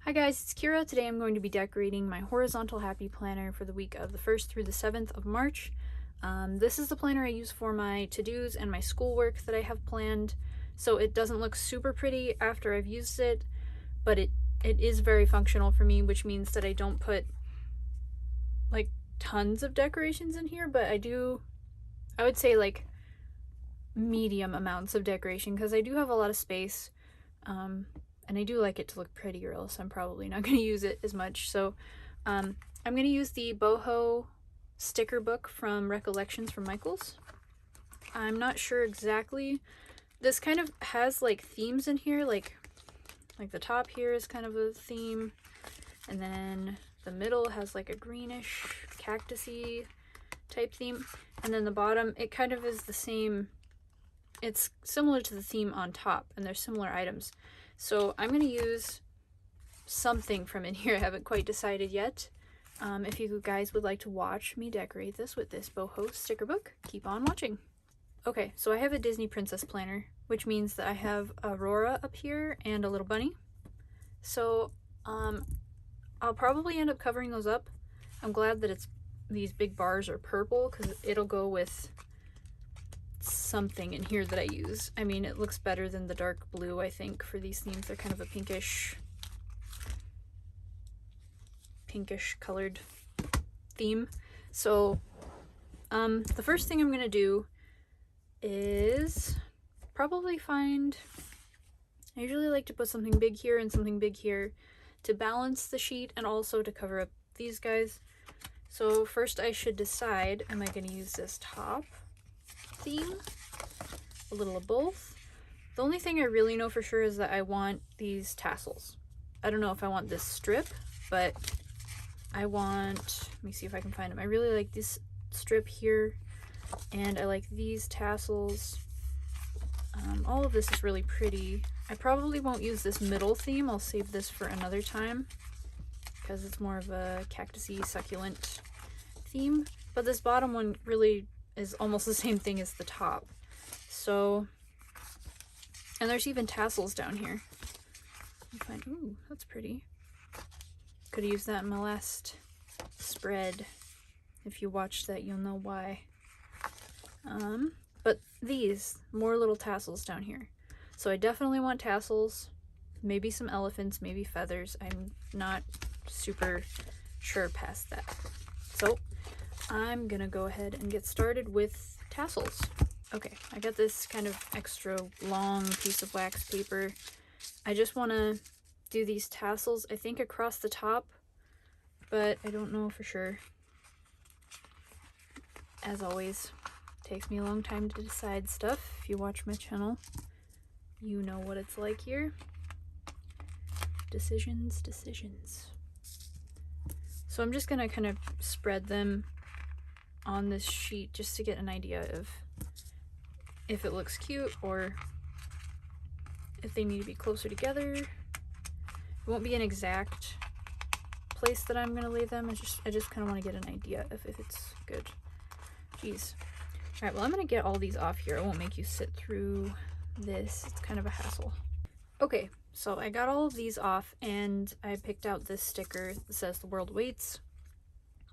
Hi guys, it's Kyra. Today I'm going to be decorating my horizontal happy planner for the week of the 1st through the 7th of March. This is the planner I use for my to-dos and my schoolwork that I have planned, so it doesn't look super pretty after I've used it, but it is very functional for me, which means that I don't put like tons of decorations in here, but I would say like medium amounts of decoration because I do have a lot of space. And I do like it to look pretty, or else I'm probably not going to use it as much. So I'm going to use the Boho Sticker Book from Recollections from Michaels. I'm not sure exactly. This kind of has like themes in here, like the top here is kind of a theme, and then the middle has like a greenish cactusy type theme, and then the bottom, it kind of is the same. It's similar to the theme on top, and there's similar items. So I'm going to use something from in here. I haven't quite decided yet. If you guys would like to watch me decorate this with this Boho Sticker Book, keep on watching. Okay, so I have a Disney Princess planner, which means that I have Aurora up here and a little bunny. So I'll probably end up covering those up. I'm glad that these big bars are purple because it'll go with something in here that I use. I mean, it looks better than the dark blue, I think, for these themes. They're kind of a pinkish colored theme. So the first thing I'm gonna do is probably I usually like to put something big here and something big here to balance the sheet and also to cover up these guys. So first I should decide, am I going to use this top theme, a little of both? The only thing I really know for sure is that I want these tassels. I don't know if I want this strip, but I want, let me see if I can find them. I really like this strip here, and I like these tassels. All of this is really pretty. I probably won't use this middle theme. I'll save this for another time because it's more of a cactusy succulent theme, but this bottom one really is almost the same thing as the top. So, and there's even tassels down here. Ooh, that's pretty. Could have used that in my last spread. If you watched that, you'll know why. But these, more little tassels down here. So I definitely want tassels, maybe some elephants, maybe feathers. I'm not super sure past that. So I'm gonna go ahead and get started with tassels. Okay, I got this kind of extra long piece of wax paper. I just want to do these tassels, I think, across the top, but I don't know for sure. As always, takes me a long time to decide stuff. If you watch my channel, you know what it's like here. Decisions. So I'm just gonna kind of spread them on this sheet just to get an idea of if it looks cute or if they need to be closer together. It won't be an exact place that I'm gonna lay them. I just kind of want to get an idea of if it's good. Jeez. Alright, well, I'm gonna get all these off here. I won't make you sit through this. It's kind of a hassle. Okay, so I got all of these off and I picked out this sticker that says "The World Waits."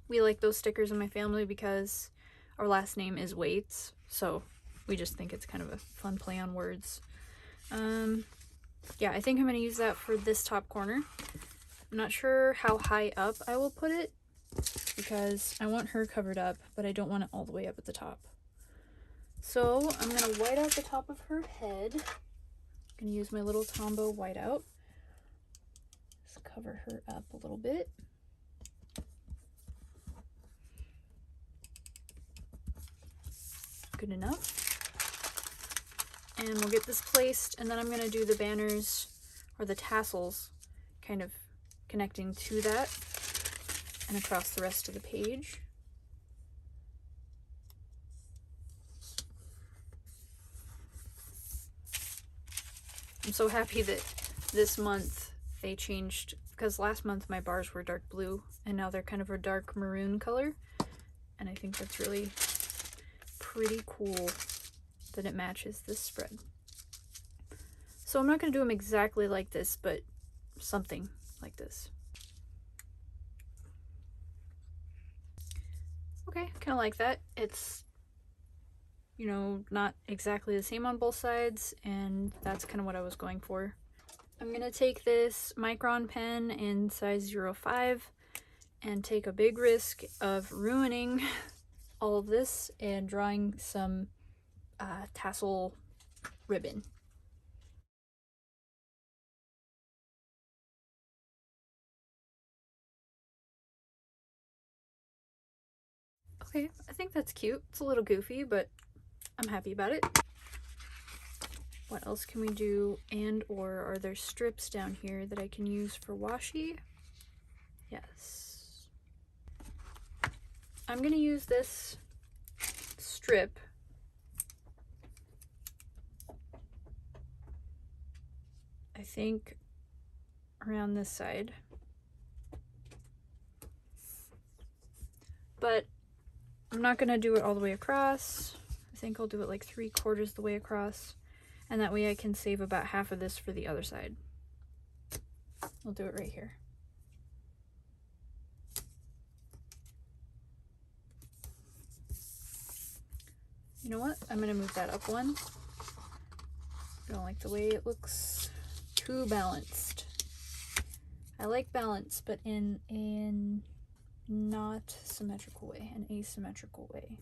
We like those stickers in my family because our last name is Waits, so we just think it's kind of a fun play on words. Yeah, I think I'm going to use that for this top corner. I'm not sure how high up I will put it because I want her covered up, but I don't want it all the way up at the top. So I'm going to white out the top of her head. I'm going to use my little Tombow whiteout. Just cover her up a little bit. Good enough. And we'll get this placed, and then I'm going to do the banners, or the tassels, kind of connecting to that and across the rest of the page. I'm so happy that this month they changed, because last month my bars were dark blue, and now they're kind of a dark maroon color, and I think that's really pretty cool that it matches this spread. So I'm not going to do them exactly like this, but something like this. Okay, kind of like that. It's, you know, not exactly the same on both sides, and that's kind of what I was going for. I'm gonna take this micron pen in size 05 and take a big risk of ruining all of this and drawing some tassel ribbon. Okay, I think that's cute. It's a little goofy, but I'm happy about it. What else can we do? And or are there strips down here that I can use for washi? Yes. I'm gonna use this strip I think around this side, but I'm not gonna do it all the way across. I think I'll do it like 3/4 the way across, and that way I can save about half of this for the other side. I'll do it right here. You know what? I'm gonna move that up one. I don't like the way it looks too balanced. I like balance, but in a not symmetrical way, an asymmetrical way.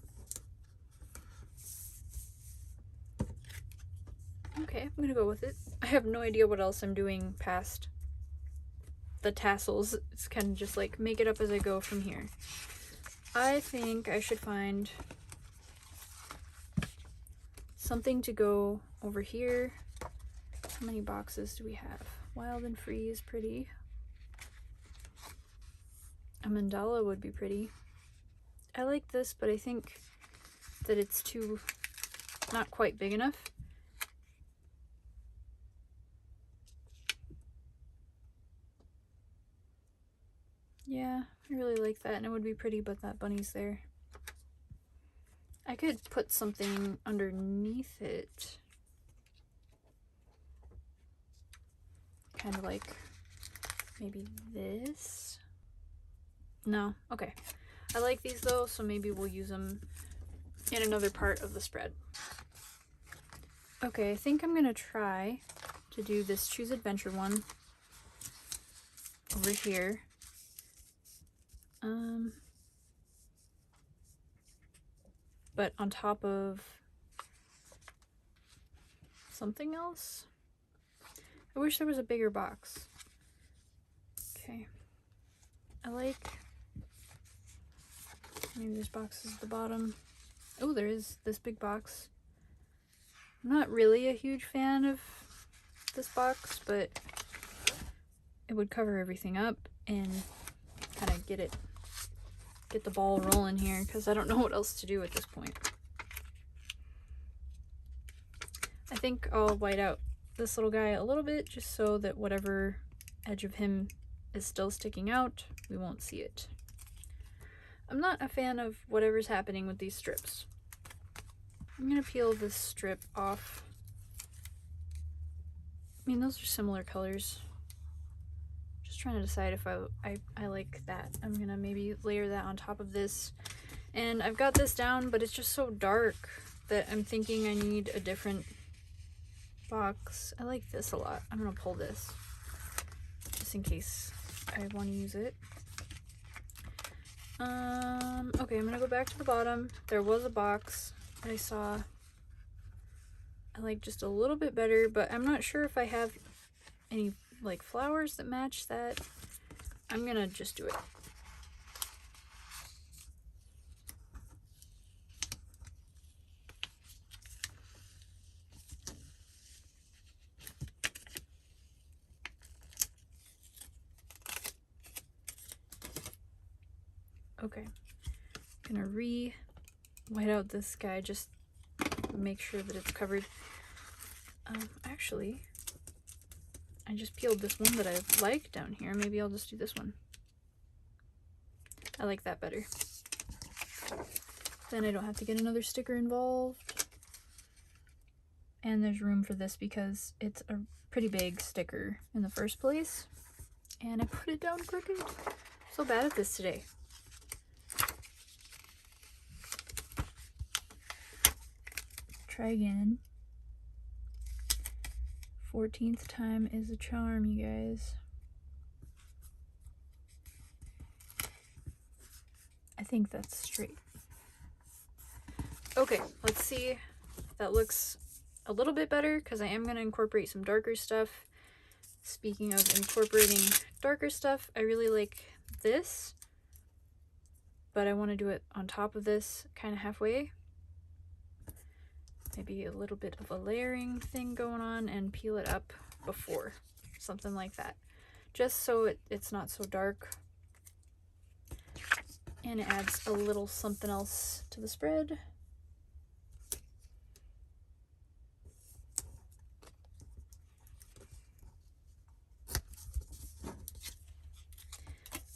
Okay, I'm gonna go with it. I have no idea what else I'm doing past the tassels. It's kind of just like make it up as I go from here. I think I should find something to go over here. How many boxes do we have? Wild and Free is pretty. A mandala would be pretty. I like this, but I think that it's too, not quite big enough. Yeah, I really like that, and it would be pretty, but that bunny's there. I could put something underneath it. Kind of like maybe this. No, okay. I like these though, so maybe we'll use them in another part of the spread. Okay, I think I'm gonna try to do this Choose Adventure one over here. But on top of something else. I wish there was a bigger box. Okay. I like, maybe this box is at the bottom. Oh, there is this big box. I'm not really a huge fan of this box, but it would cover everything up and kind of get the ball rolling here, because I don't know what else to do at this point. I think I'll white out this little guy a little bit, just so that whatever edge of him is still sticking out, we won't see it. I'm not a fan of whatever's happening with these strips. I'm gonna peel this strip off. I mean, those are similar colors. Just trying to decide if I like that. I'm gonna maybe layer that on top of this. And I've got this down, but it's just so dark that I'm thinking I need a different box. I like this a lot. I'm gonna pull this just in case I want to use it. Okay, I'm gonna go back to the bottom. There was a box that I saw I like just a little bit better, but I'm not sure if I have any like flowers that match that. I'm gonna just do it. Okay, I'm gonna white out this guy, just make sure that it's covered. Actually, I just peeled this one that I like down here. Maybe I'll just do this one. I like that better. Then I don't have to get another sticker involved. And there's room for this because it's a pretty big sticker in the first place. and I put it down crooked. So bad at this today. Try again. 14th time is a charm, you guys. I think that's straight. Okay, let's see if that looks a little bit better, because I am going to incorporate some darker stuff. Speaking of incorporating darker stuff, I really like this, but I want to do it on top of this, kind of halfway. Maybe a little bit of a layering thing going on and peel it up before, something like that. Just so it's not so dark. And it adds a little something else to the spread.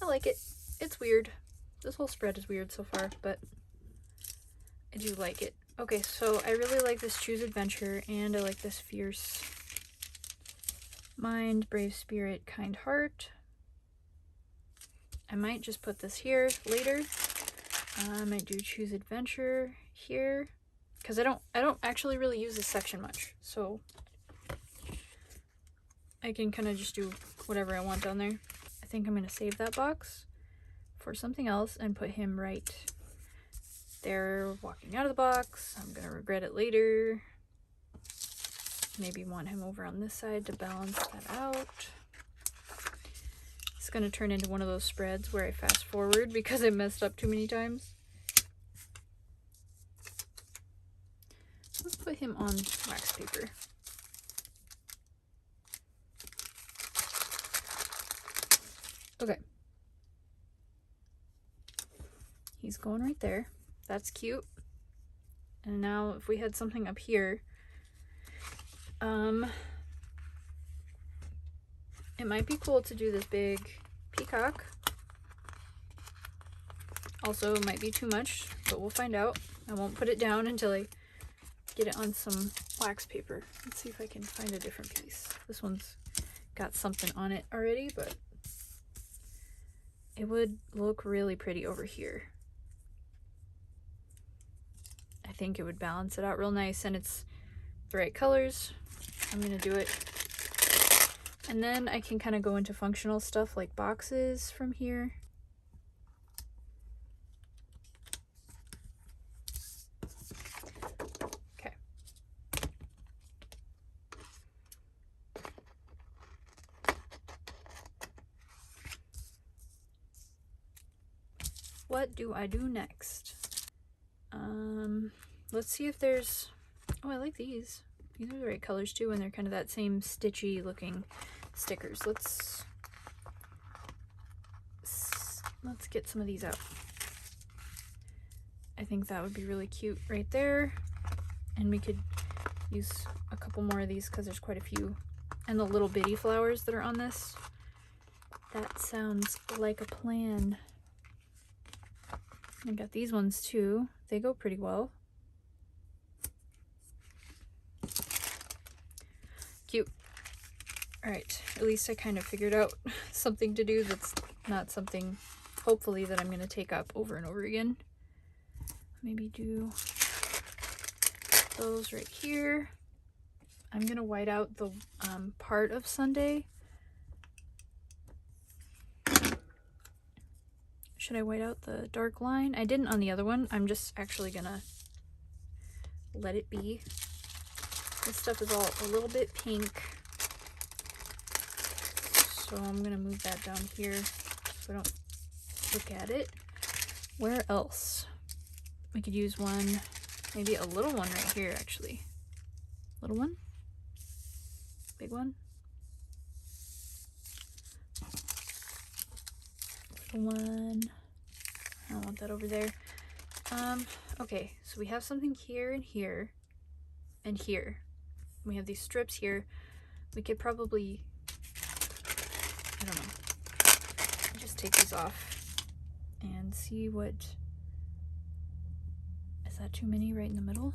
I like it. It's weird. This whole spread is weird so far, but I do like it. Okay, so I really like this Choose Adventure, and I like this Fierce Mind, Brave Spirit, Kind Heart. I might just put this here later. I might do Choose Adventure here, because I don't actually really use this section much, so I can kind of just do whatever I want down there. I think I'm going to save that box for something else and put him right there walking out of the box. I'm going to regret it later. Maybe want him over on this side to balance that out. It's going to turn into one of those spreads where I fast forward because I messed up too many times. Let's put him on wax paper. Okay. He's going right there. That's cute. And now if we had something up here, it might be cool to do this big peacock. Also, it might be too much, but we'll find out. I won't put it down until I get it on some wax paper. Let's see if I can find a different piece. This one's got something on it already, but it would look really pretty over here. I think it would balance it out real nice, and it's the right colors. I'm gonna do it. And then I can kind of go into functional stuff like boxes from here. Okay. What do I do next? Let's see if there's... Oh, I like these. These are the right colors too, and they're kind of that same stitchy looking stickers. Let's get some of these out. I think that would be really cute right there. And we could use a couple more of these because there's quite a few. And the little bitty flowers that are on this. That sounds like a plan. I got these ones too. They go pretty well. Cute. Alright, at least I kind of figured out something to do that's not something, hopefully, that I'm going to take up over and over again. Maybe do those right here. I'm going to white out the part of Sunday. Should I white out the dark line? I didn't on the other one. I'm just actually going to let it be. This stuff is all a little bit pink, so I'm gonna move that down here so I don't look at it. Where else? We could use one, maybe a little one right here actually. Little one? Big one? Little one. I don't want that over there. Okay, so we have something here and here and here. We have these strips here. We could probably, I don't know, just take these off and see what, is that too many right in the middle?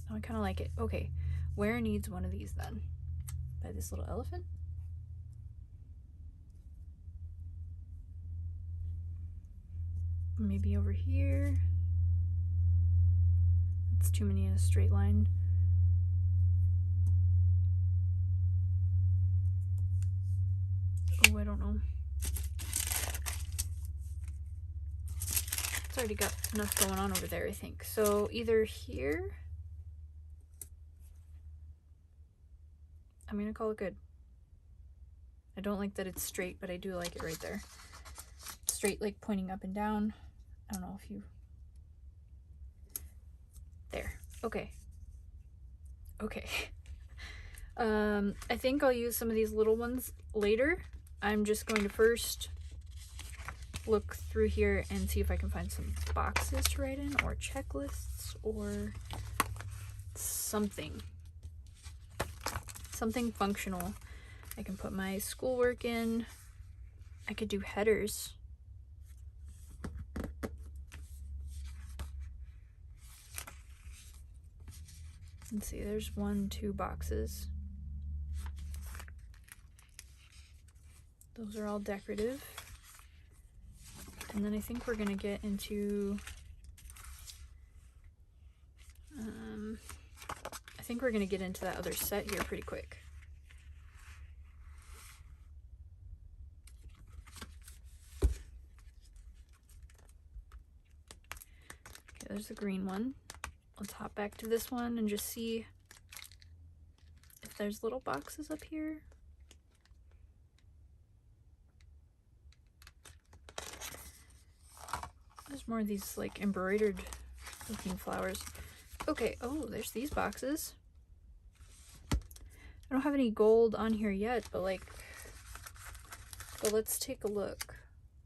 Oh, I kind of like it. Okay, where needs one of these then? By this little elephant? Maybe over here. It's too many in a straight line. Oh, I don't know. It's already got enough going on over there, I think. So either here. I'm gonna call it good. I don't like that it's straight, but I do like it right there. Straight, like pointing up and down. I don't know if you... There. Okay. Okay. I think I'll use some of these little ones later. I'm just going to first look through here and see if I can find some boxes to write in, or checklists, or something. Something functional. I can put my schoolwork in. I could do headers. Let's see, there's 1, 2 boxes. Those are all decorative. And then I think we're gonna get into, I think we're gonna get into that other set here pretty quick. Okay, there's the green one. Let's hop back to this one and just see if there's little boxes up here. There's more of these like embroidered looking flowers. Okay, oh, there's these boxes. I don't have any gold on here yet, but let's take a look.